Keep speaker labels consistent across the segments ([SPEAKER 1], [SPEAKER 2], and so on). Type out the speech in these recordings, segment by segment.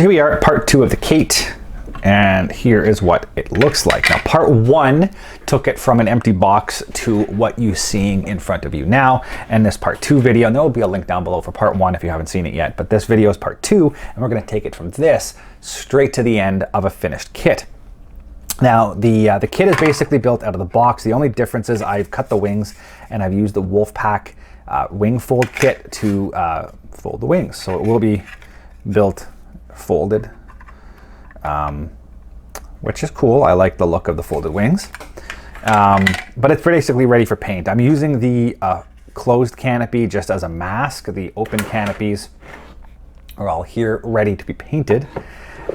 [SPEAKER 1] So here we are at part 2 of the Kate, and here is what it looks like. Now part 1 took it from an empty box to what you're seeing in front of you now, and this part 2 video, and there will be a link down below for part 1 if you haven't seen it yet, but this video is part 2, and we're going to take it from this straight to the end of a finished kit. Now the kit is basically built out of the box. The only difference is I've cut the wings and I've used the Wolfpack wing fold kit to fold the wings, so it will be built folded, which is cool. I like the look of the folded wings, but it's basically ready for paint. I'm using the closed canopy just as a mask. The open canopies are all here ready to be painted,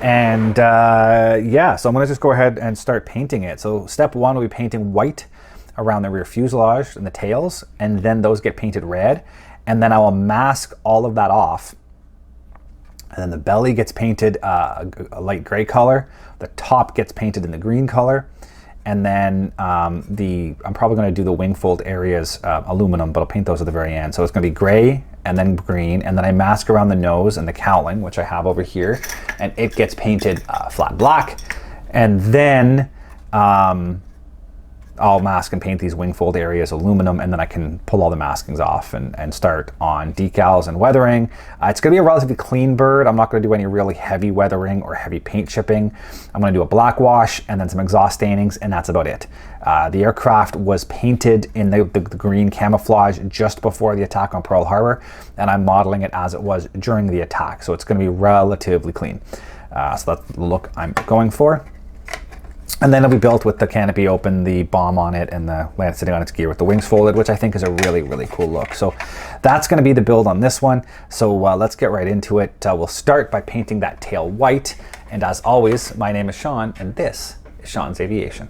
[SPEAKER 1] and yeah, so I'm gonna just go ahead and start painting it. So step 1 will be painting white around the rear fuselage and the tails, and then those get painted red, and then I will mask all of that off. And then the belly gets painted a light gray color. The top gets painted in the green color. And then I'm probably going to do the wing fold areas aluminum, but I'll paint those at the very end. So it's going to be gray and then green. And then I mask around the nose and the cowling, which I have over here. And it gets painted flat black. And then I'll mask and paint these wing fold areas aluminum, and then I can pull all the maskings off and start on decals and weathering. It's going to be a relatively clean bird. I'm not going to do any really heavy weathering or heavy paint chipping. I'm going to do a black wash and then some exhaust stainings, and that's about it. The aircraft was painted in the green camouflage just before the attack on Pearl Harbor, and I'm modeling it as it was during the attack, so it's going to be relatively clean. So that's the look I'm going for. And then it'll be built with the canopy open, the bomb on it, and the land sitting on its gear with the wings folded, which I think is a really, really cool look. So that's going to be the build on this one. So let's get right into it. We'll start by painting that tail white. And as always, my name is Sean, and this is Sean's Aviation.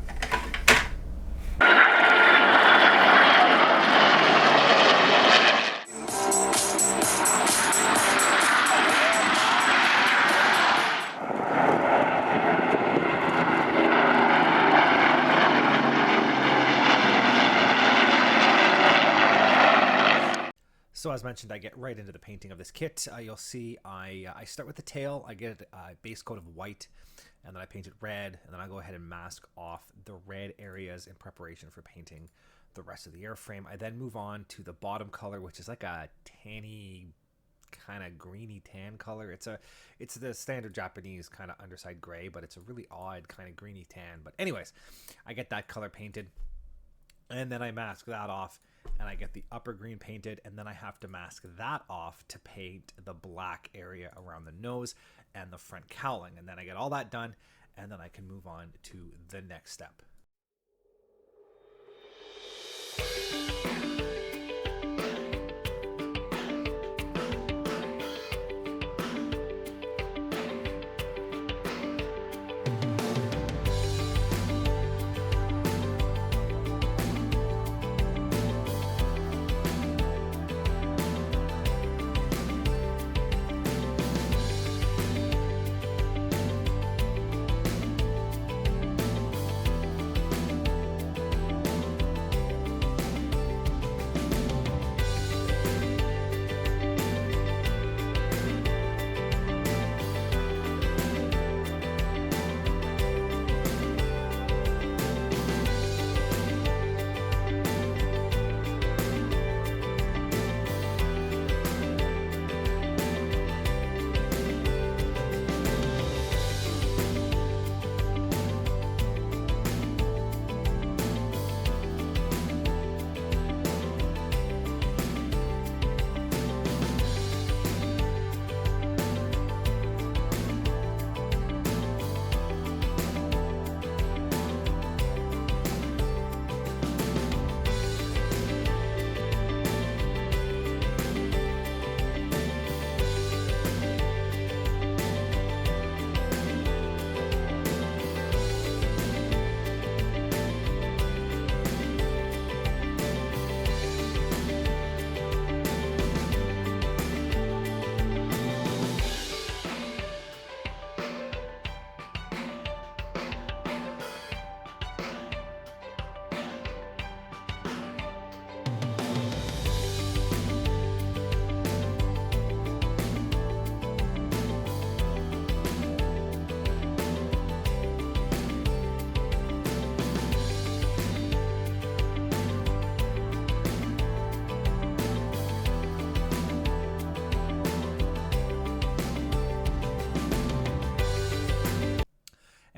[SPEAKER 1] So as mentioned, I get right into the painting of this kit. You'll see I start with the tail. I get a base coat of white, and then I paint it red, and then I go ahead and mask off the red areas in preparation for painting the rest of the airframe. I then move on to the bottom color, which is like a tanny, kind of greeny tan color. It's the standard Japanese kind of underside gray, but it's a really odd kind of greeny tan. But anyways, I get that color painted, and then I mask that off, and I get the upper green painted, and then I have to mask that off to paint the black area around the nose and the front cowling. And then I get all that done, and then I can move on to the next step.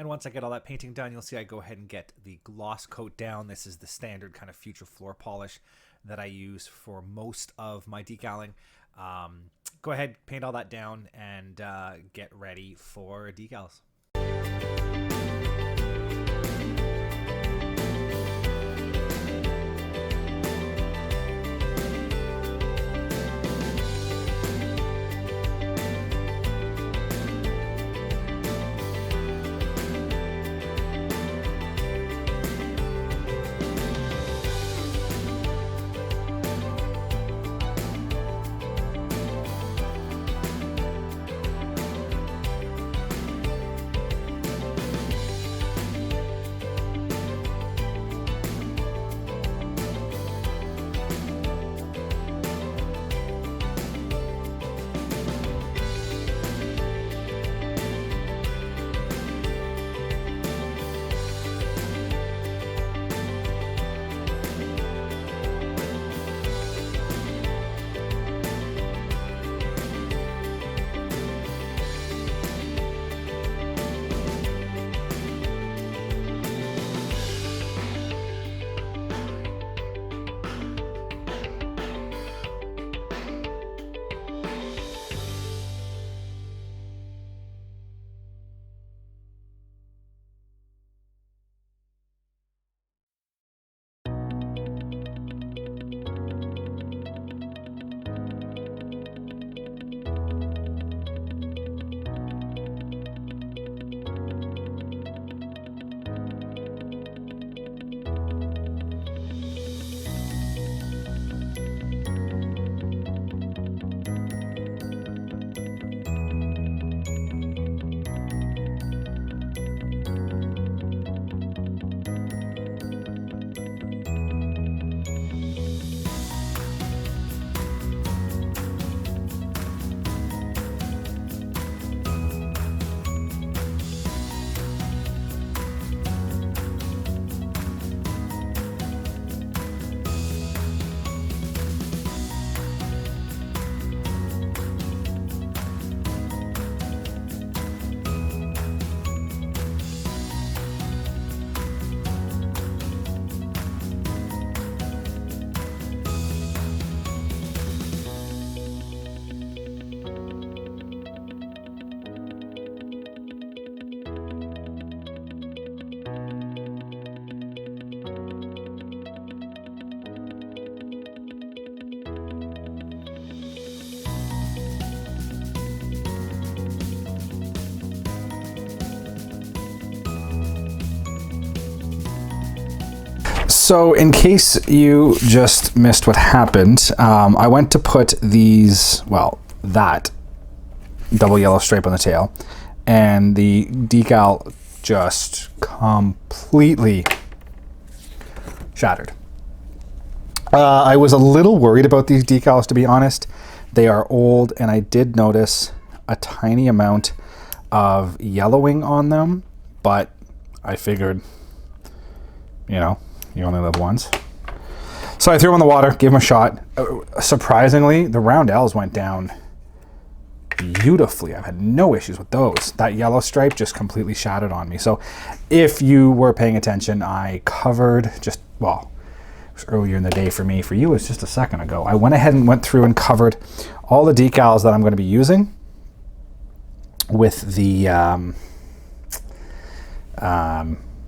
[SPEAKER 1] And once I get all that painting done, you'll see I go ahead and get the gloss coat down. This is the standard kind of future floor polish that I use for most of my decaling. Go ahead, paint all that down, and get ready for decals. So in case you just missed what happened, I went to put these, well, that double yellow stripe on the tail, and the decal just completely shattered. I was a little worried about these decals, to be honest. They are old, and I did notice a tiny amount of yellowing on them, but I figured, you know, you only live once. So I threw them in the water, gave them a shot. Surprisingly, the roundels went down beautifully. I've had no issues with those. That yellow stripe just completely shattered on me. So if you were paying attention, I covered just, well, it was earlier in the day for me. For you, it was just a second ago. I went ahead and went through and covered all the decals that I'm going to be using with the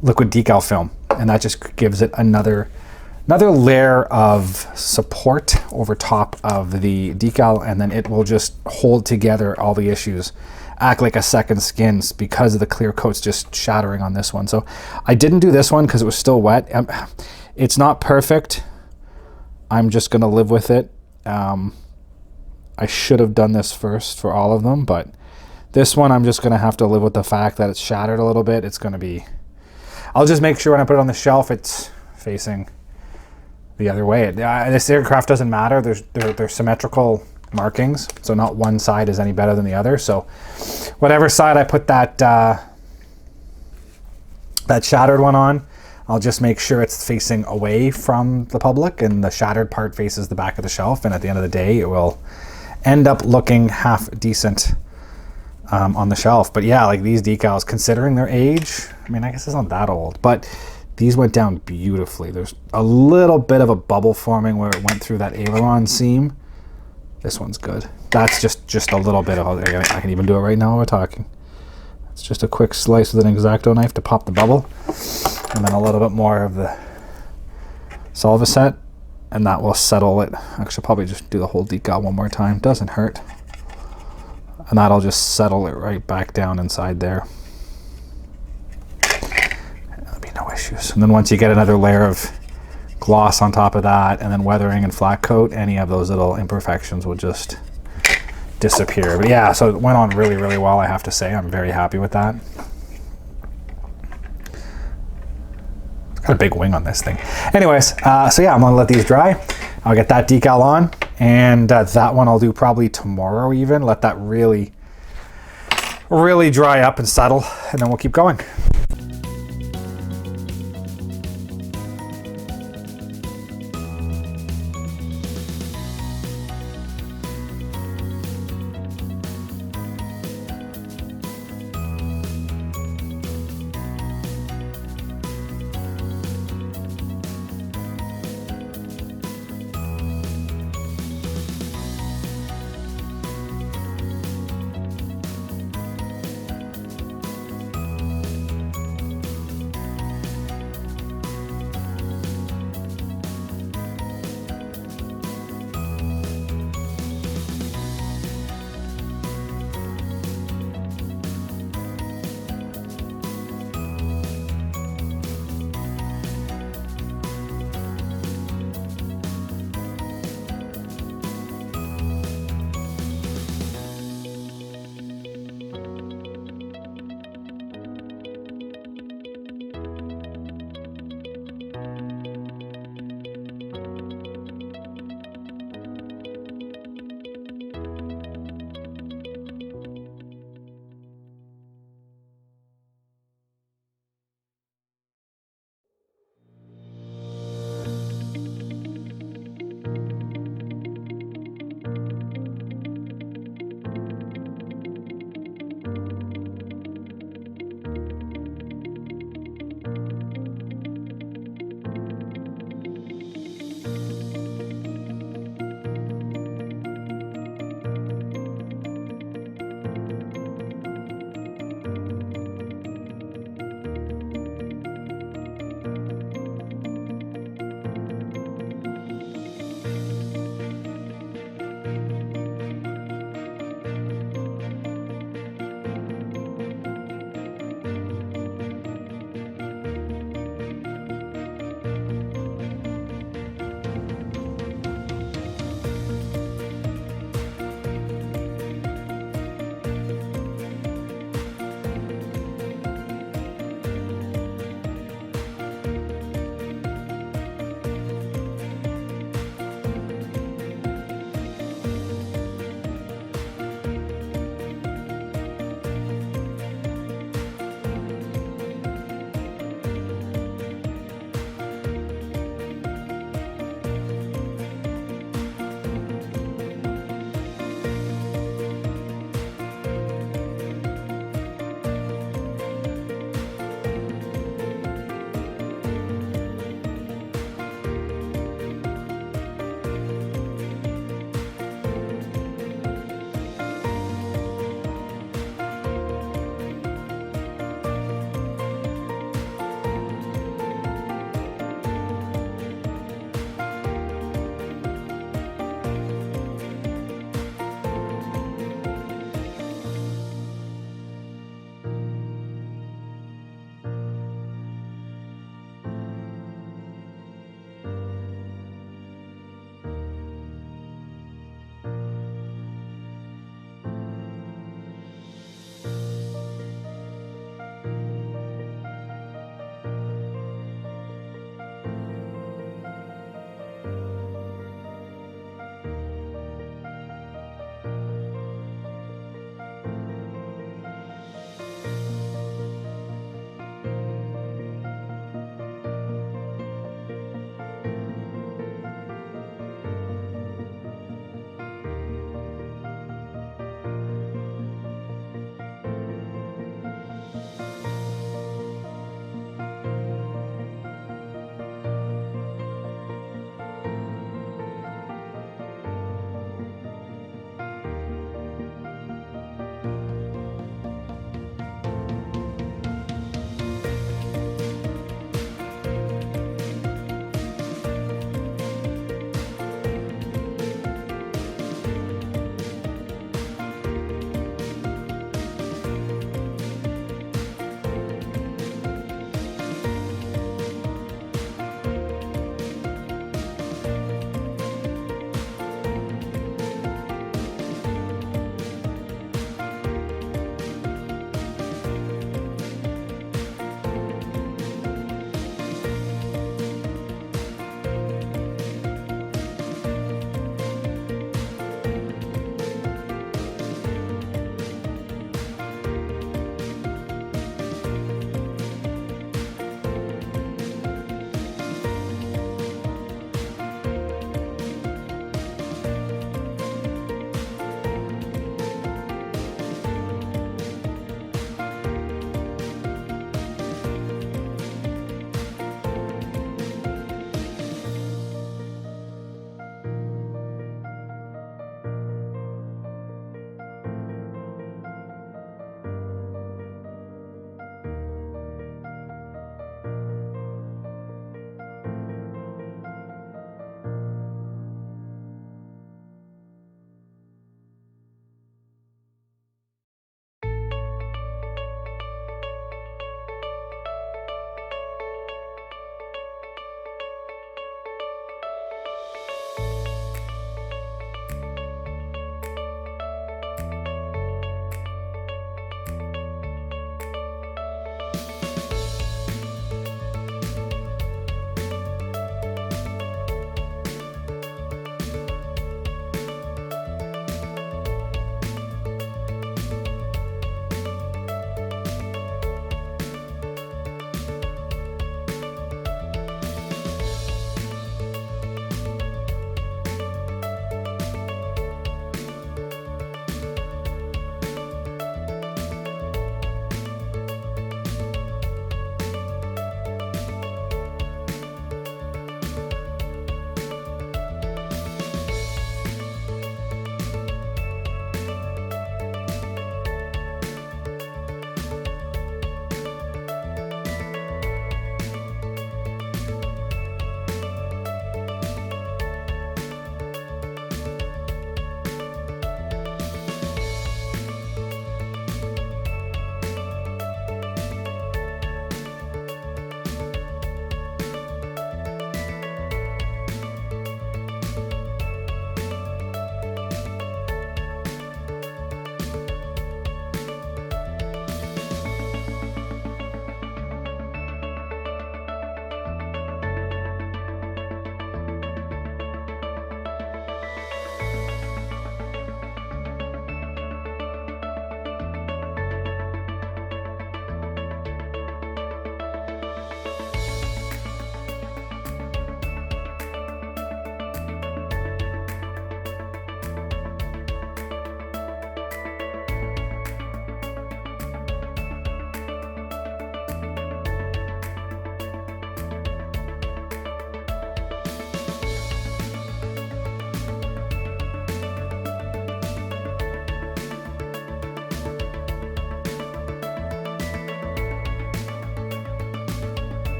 [SPEAKER 1] liquid decal film. And that just gives it another layer of support over top of the decal, and then it will just hold together all the issues, act like a second skin because of the clear coats just shattering on this one. So I didn't do this one because it was still wet. It's not perfect. I'm just gonna live with it. I should have done this first for all of them, but this one I'm just gonna have to live with the fact that it's shattered a little bit. It's gonna be, I'll just make sure when I put it on the shelf, it's facing the other way. This aircraft doesn't matter. They're symmetrical markings, so not one side is any better than the other. So whatever side I put that that shattered one on, I'll just make sure it's facing away from the public, and the shattered part faces the back of the shelf. And at the end of the day, it will end up looking half decent on the shelf. But yeah, like these decals, considering their age, I mean, I guess it's not that old, but these went down beautifully. There's a little bit of a bubble forming where it went through that aileron seam. This one's good. That's just a little bit of, I can even do it right now while we're talking. It's just a quick slice with an X-Acto knife to pop the bubble. And then a little bit more of the Solvaset, and that will settle it. I should probably just do the whole decal one more time. Doesn't hurt. And that'll just settle it right back down inside there. There'll be no issues. And then once you get another layer of gloss on top of that, and then weathering and flat coat, any of those little imperfections will just disappear. But yeah, so it went on really, really well, I have to say. I'm very happy with that. It's got a big wing on this thing. Anyways, so yeah, I'm gonna let these dry. I'll get that decal on, and that one I'll do probably tomorrow even. Let that really, really dry up and settle, and then we'll keep going.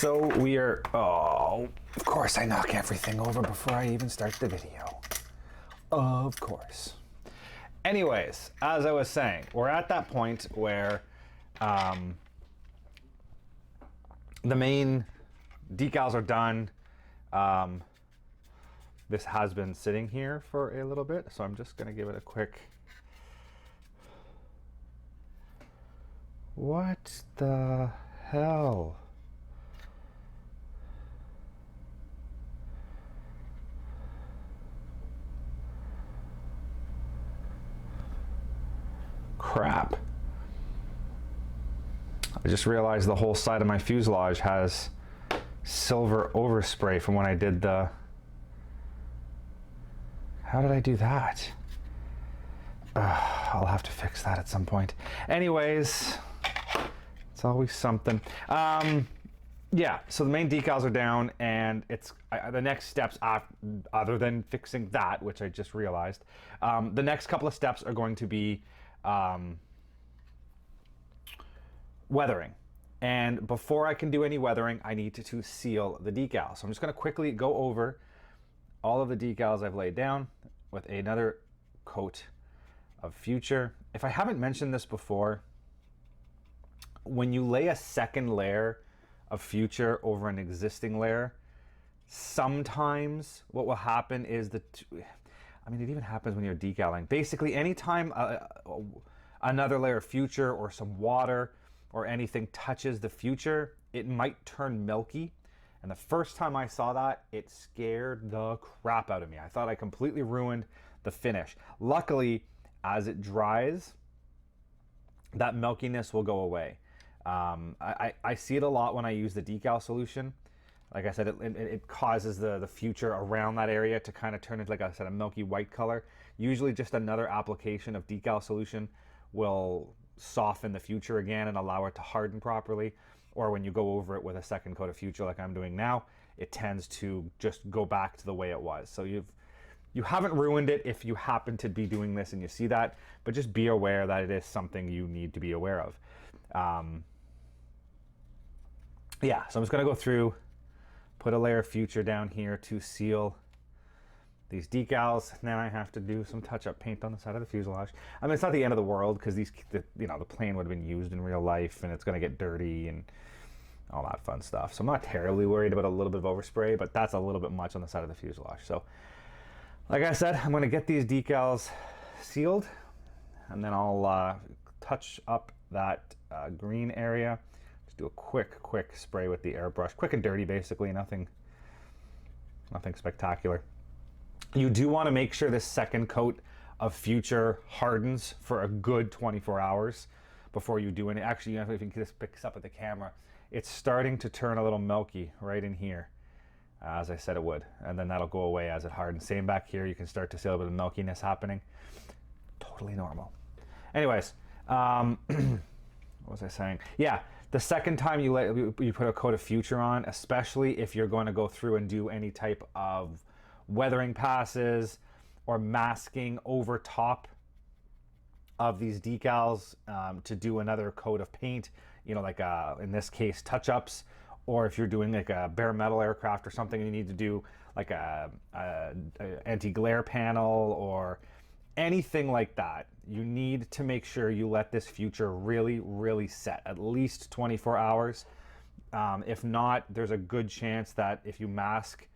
[SPEAKER 1] So we are, oh, of course I knock everything over before I even start the video. Of course. Anyways, as I was saying, we're at that point where the main decals are done. This has been sitting here for a little bit, so I'm just gonna give it a quick. What the hell? Crap. I just realized the whole side of my fuselage has silver overspray from when I did the... How did I do that? I'll have to fix that at some point. Anyways, it's always something. Yeah, so the main decals are down, and it's the next steps, other than fixing that, which I just realized, the next couple of steps are going to be weathering. And before I can do any weathering, I need to seal the decal. So I'm just going to quickly go over all of the decals I've laid down with another coat of Future. If I haven't mentioned this before, when you lay a second layer of Future over an existing layer, sometimes what will happen is it even happens when you're decaling. Basically, anytime another layer of Future or some water or anything touches the Future, it might turn milky. And the first time I saw that, it scared the crap out of me. I thought I completely ruined the finish. Luckily, as it dries, that milkiness will go away. I see it a lot when I use the decal solution. Like I said, it causes the Future around that area to kind of turn into, like I said, a milky white color. Usually just another application of decal solution will soften the Future again and allow it to harden properly. Or when you go over it with a second coat of Future like I'm doing now, it tends to just go back to the way it was. So you haven't ruined it if you happen to be doing this and you see that, but just be aware that it is something you need to be aware of. Yeah, so I'm just gonna go through, put a layer of Future down here to seal these decals. Then I have to do some touch-up paint on the side of the fuselage. I mean, it's not the end of the world because the plane would have been used in real life and it's going to get dirty and all that fun stuff. So I'm not terribly worried about a little bit of overspray, but that's a little bit much on the side of the fuselage. So like I said, I'm going to get these decals sealed and then I'll touch up that green area. Just do a quick spray with the airbrush. Quick and dirty, basically. Nothing spectacular. You do want to make sure this second coat of Future hardens for a good 24 hours before you do it. Actually, if you can just pick this up with the camera, it's starting to turn a little milky right in here. as I said it would. And then that'll go away as it hardens. Same back here, you can start to see a little bit of milkiness happening. Totally normal. Anyways, what was I saying? Yeah, the second time you put a coat of Future on, especially if you're going to go through and do any type of weathering passes or masking over top of these decals to do another coat of paint, you know, like in this case touch-ups, or if you're doing like a bare metal aircraft or something, you need to do like a anti-glare panel or anything like that, you need to make sure you let this Future really set at least 24 hours. If not, there's a good chance that if you mask,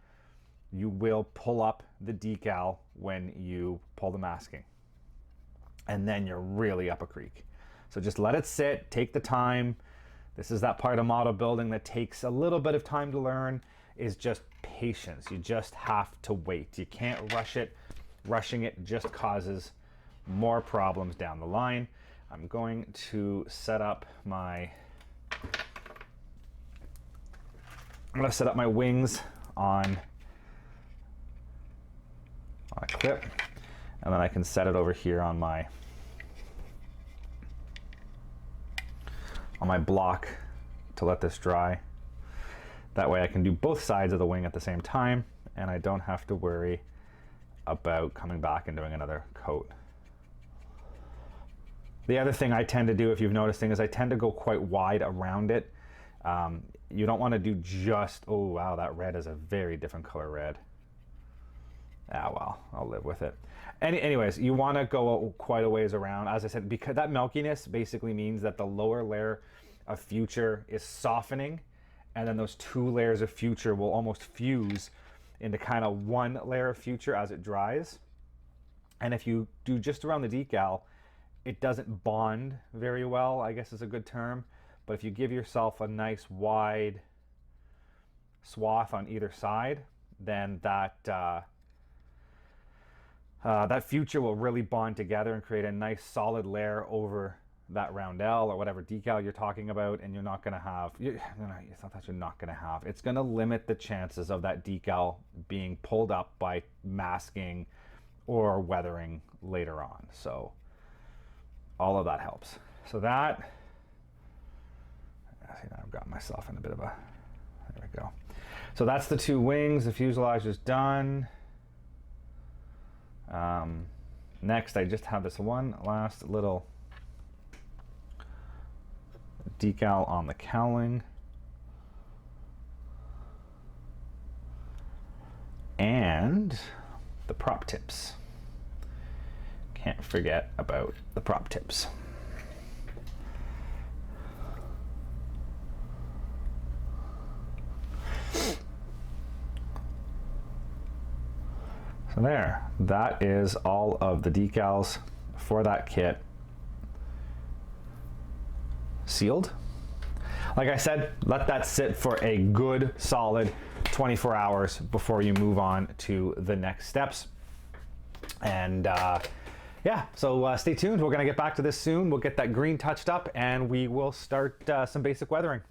[SPEAKER 1] you will pull up the decal when you pull the masking, and then you're really up a creek. So just let it sit, take the time. This is that part of model building that takes a little bit of time to learn, is just patience. You just have to wait. You can't rush it. Rushing it just causes more problems down the line. I'm going to set up my wings on a clip, and then I can set it over here on my block to let this dry. That way I can do both sides of the wing at the same time, and I don't have to worry about coming back and doing another coat. The other thing I tend to do, if you've noticed, is I tend to go quite wide around it. You don't want to do just, oh wow, that red is a very different color red. Ah well, I'll live with it. Anyways, you want to go quite a ways around, as I said, because that milkiness basically means that the lower layer of Future is softening, and then those two layers of Future will almost fuse into kind of one layer of Future as it dries. And if you do just around the decal, it doesn't bond very well, I guess is a good term. But if you give yourself a nice wide swath on either side, then that Future will really bond together and create a nice solid layer over that roundel or whatever decal you're talking about, and you're not going to have, it's not that you're not going to have, it's going to limit the chances of that decal being pulled up by masking or weathering later on. So all of that helps. So that, I think I've got myself in a bit of a, there we go. So that's the two wings. The fuselage is done. Next, I just have this one last little decal on the cowling, and the prop tips. Can't forget about the prop tips. So there, that is all of the decals for that kit sealed. Like I said, let that sit for a good solid 24 hours before you move on to the next steps. And yeah, so stay tuned. We're gonna get back to this soon. We'll get that green touched up and we will start some basic weathering.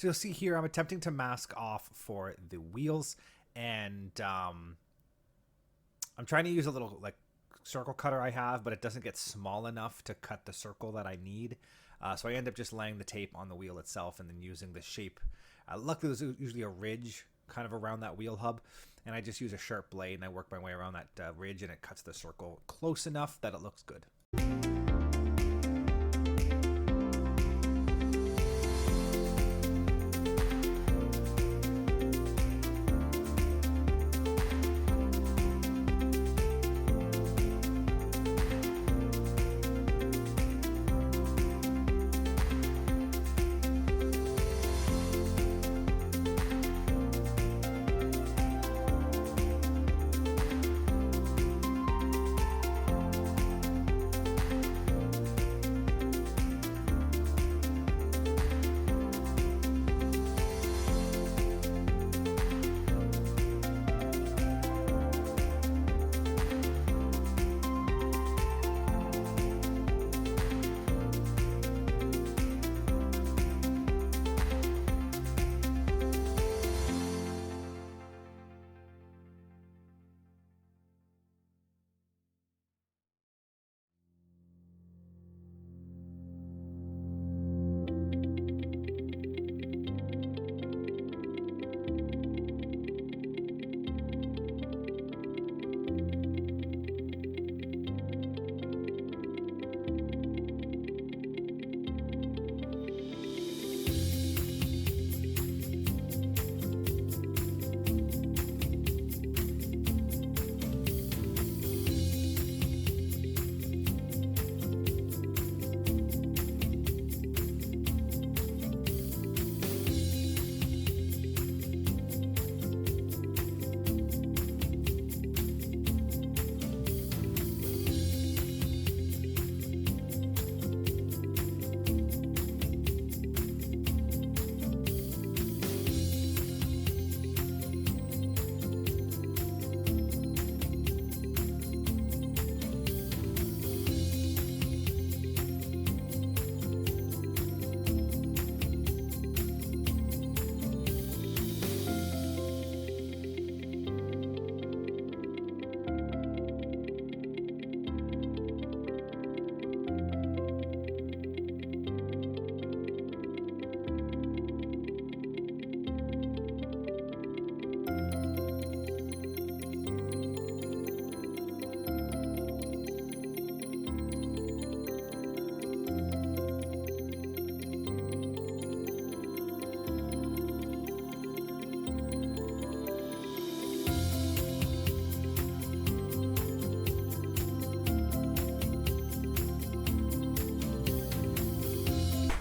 [SPEAKER 1] So you'll see here, I'm attempting to mask off for the wheels, and I'm trying to use a little like circle cutter I have, but it doesn't get small enough to cut the circle that I need. So I end up just laying the tape on the wheel itself and then using the shape. Luckily, there's usually a ridge kind of around that wheel hub, and I just use a sharp blade and I work my way around that ridge, and it cuts the circle close enough that it looks good.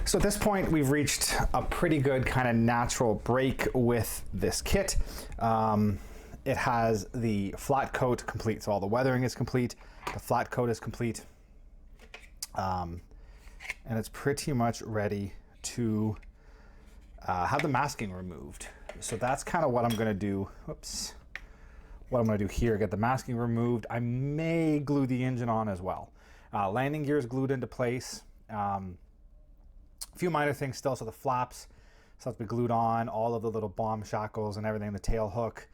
[SPEAKER 1] So at this point, we've reached a pretty good kind of natural break with this kit. It has the flat coat complete, so all the weathering is complete, the flat coat is complete, and it's pretty much ready to have the masking removed. So that's kind of what I'm gonna do. Whoops. What I'm gonna do here, get the masking removed. I may glue the engine on as well. Landing gear is glued into place. A few minor things still, so the flaps still have to be glued on, all of the little bomb shackles and everything, the tail hook,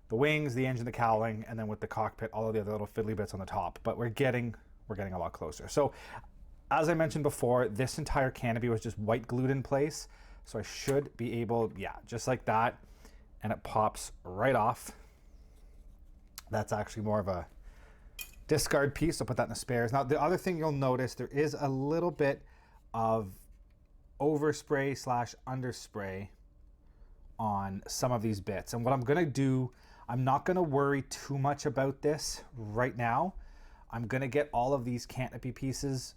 [SPEAKER 1] the wings, the engine, the cowling, and then with the cockpit, all of the other little fiddly bits on the top. But we're getting a lot closer. So as I mentioned before, this entire canopy was just white glued in place. So I should be able, yeah, just like that. And it pops right off. That's actually more of a discard piece. I'll put that in the spares. Now, the other thing you'll notice, there is a little bit of overspray / underspray on some of these bits. And what I'm gonna do, I'm not gonna worry too much about this right now. I'm gonna get all of these canopy pieces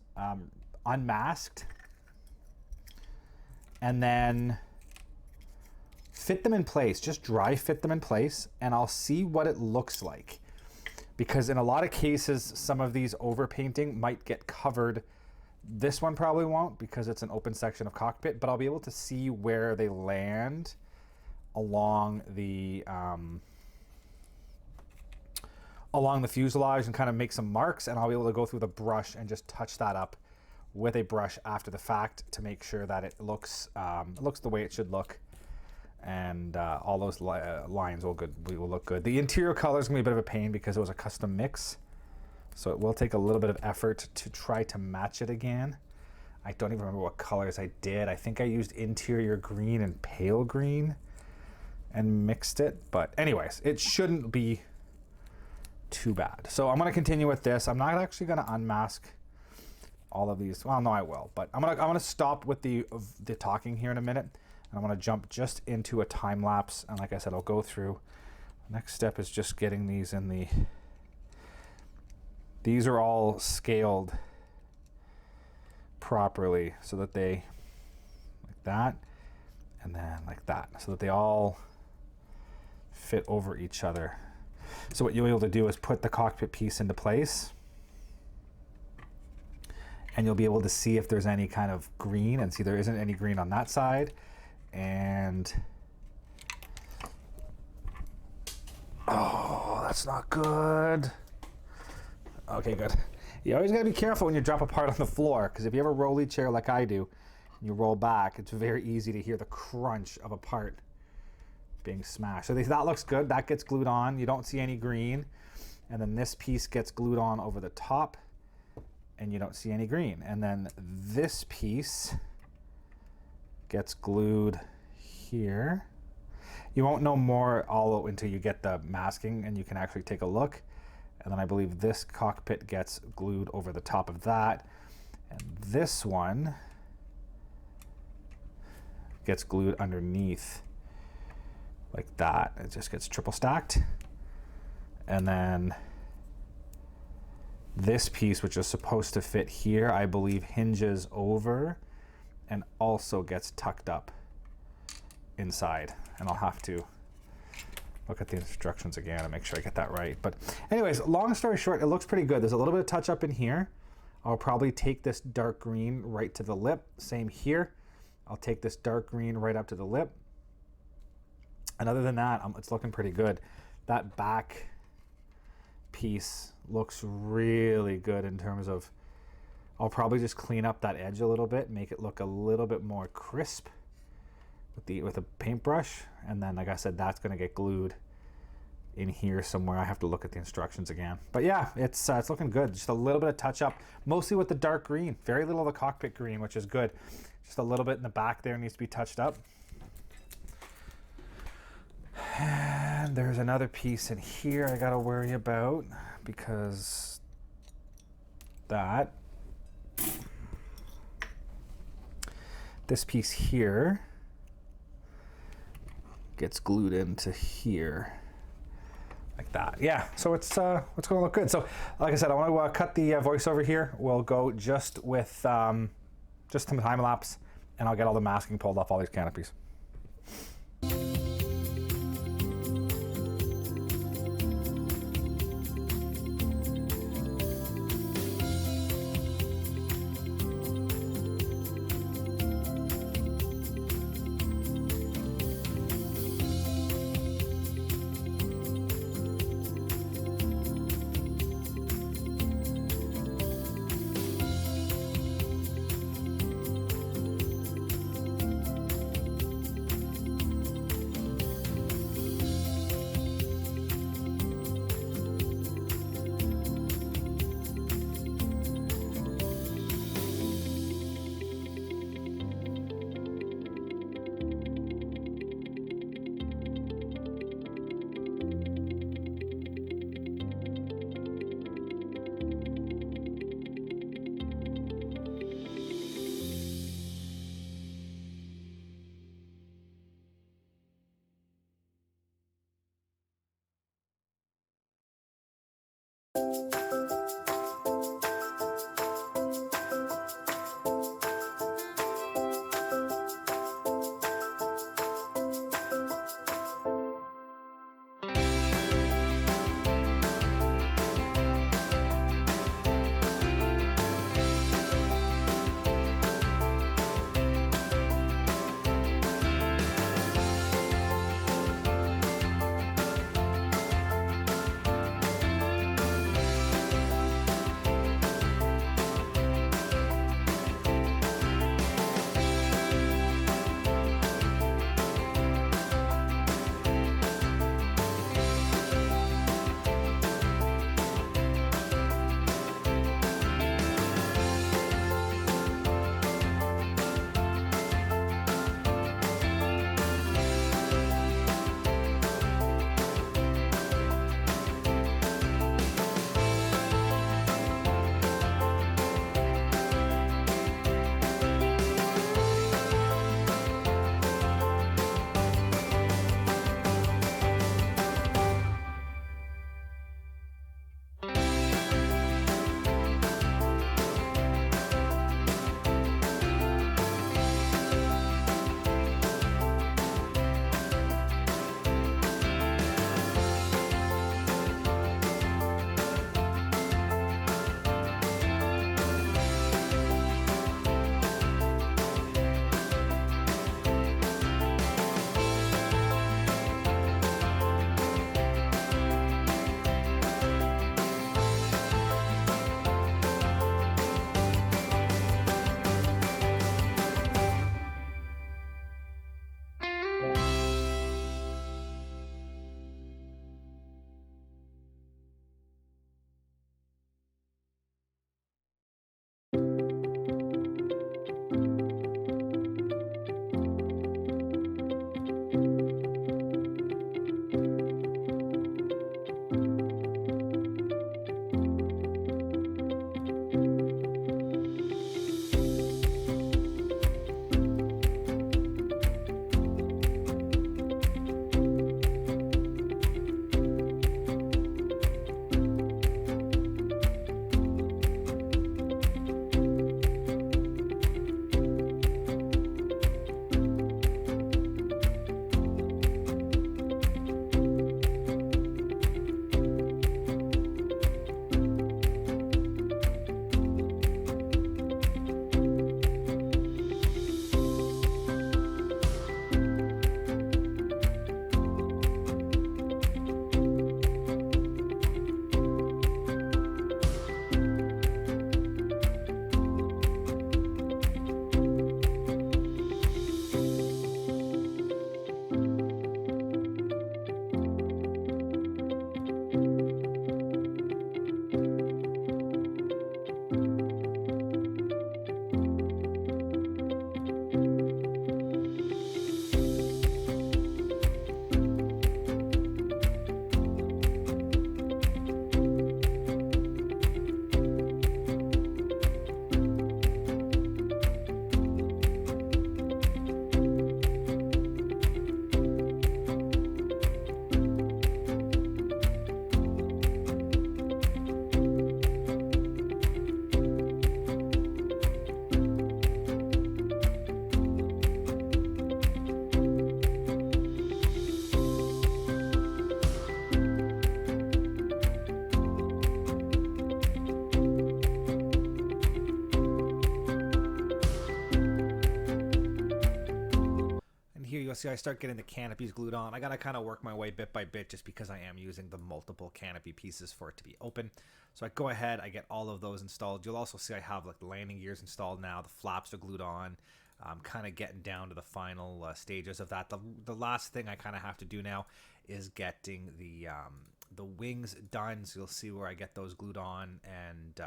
[SPEAKER 1] unmasked and then fit them in place, just dry fit them in place, and I'll see what it looks like. Because in a lot of cases, some of these overpainting might get covered. This one probably won't because it's an open section of cockpit, but I'll be able to see where they land along the fuselage and kind of make some marks, and I'll be able to go through the brush and just touch that up with a brush after the fact to make sure that it looks the way it should look, and all those lines will look good. The interior color is gonna be a bit of a pain because it was a custom mix, so it will take a little bit of effort to try to match it again. I don't even remember what colors I did. I think I used interior green and pale green and mixed it, but anyways, it shouldn't be too bad. So I'm gonna continue with this. I'm not actually gonna unmask all of these. Well, no, I will, but I'm gonna stop with the talking here in a minute, and I'm gonna jump just into a time lapse. And like I said, I'll go through. Next step is just getting these in the. These are all scaled properly so that they like that, and then like that, so that they all fit over each other. So what you'll be able to do is put the cockpit piece into place, and you'll be able to see if there's any kind of green, and see there isn't any green on that side. And oh, that's not good. Okay, good. You always gotta be careful when you drop a part on the floor, because if you have a rolly chair like I do, and you roll back, it's very easy to hear the crunch of a part being smashed. So that looks good. That gets glued on. You don't see any green. And then this piece gets glued on over the top, and you don't see any green. And then this piece gets glued here. You won't know more all until you get the masking and you can actually take a look. And then I believe this cockpit gets glued over the top of that. And this one gets glued underneath like that. It just gets triple stacked. And then this piece, which is supposed to fit here, I believe hinges over and also gets tucked up inside. And I'll have to look at the instructions again and make sure I get that right. But anyways, long story short, it looks pretty good. There's a little bit of touch up in here. I'll probably take this dark green right to the lip. Same here. I'll take this dark green right up to the lip. And other than that, it's looking pretty good. That back piece looks really good in terms of, I'll probably just clean up that edge a little bit, make it look a little bit more crisp with a paintbrush. And then, like I said, that's gonna get glued in here somewhere. I have to look at the instructions again. But yeah, it's looking good. Just a little bit of touch up, mostly with the dark green. Very little of the cockpit green, which is good. Just a little bit in the back there needs to be touched up. And there's another piece in here I gotta worry about, because this piece here gets glued into here like that. Yeah, so it's gonna look good. So like I said, I want to cut the voiceover here. We'll go just with just some time lapse, and I'll get all the masking pulled off all these canopies. see I start getting the canopies glued on. I got to kind of work my way bit by bit just because I am using the multiple canopy pieces for it to be open. So I go ahead, I get all of those installed. You'll also see I have like the landing gears installed now. The flaps are glued on. I'm kind of getting down to the final stages of that. The last thing I kind of have to do now is getting the wings done. So you'll see where I get those glued on, and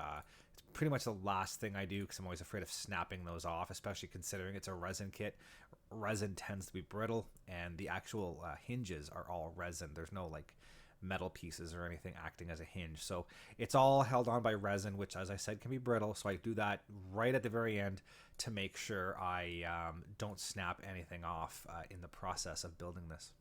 [SPEAKER 1] it's pretty much the last thing I do because I'm always afraid of snapping those off, especially considering it's a resin kit. Resin tends to be brittle, and the actual hinges are all resin. There's no like metal pieces or anything acting as a hinge, so it's all held on by resin, which, as I said, can be brittle. So I do that right at the very end to make sure I don't snap anything off in the process of building this.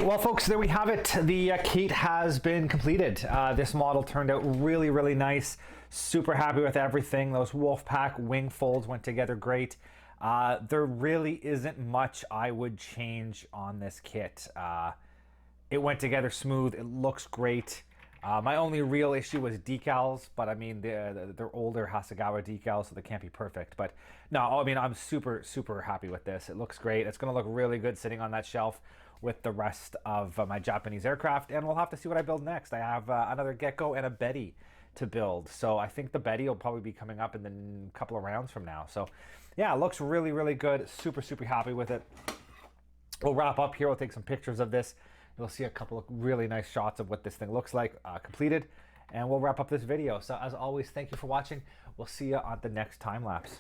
[SPEAKER 1] Well, folks, there we have it. The Kate has been completed. This model turned out really, really nice. Super happy with everything. Those Wolfpack wing folds went together great. There really isn't much I would change on this kit. It went together smooth. It looks great. My only real issue was decals, but I mean, they're older Hasegawa decals, so they can't be perfect. But no, I mean, I'm super, super happy with this. It looks great. It's going to look really good sitting on that shelf with the rest of my Japanese aircraft, and we'll have to see what I build next. I have another Gecko and a Betty to build, so I think the Betty will probably be coming up in the couple of rounds from now. So yeah, it looks really, really good. Super, super happy with it. We'll wrap up here. We'll take some pictures of this. You'll see a couple of really nice shots of what this thing looks like completed, and we'll wrap up this video. So as always, thank you for watching. We'll see you on the next time lapse.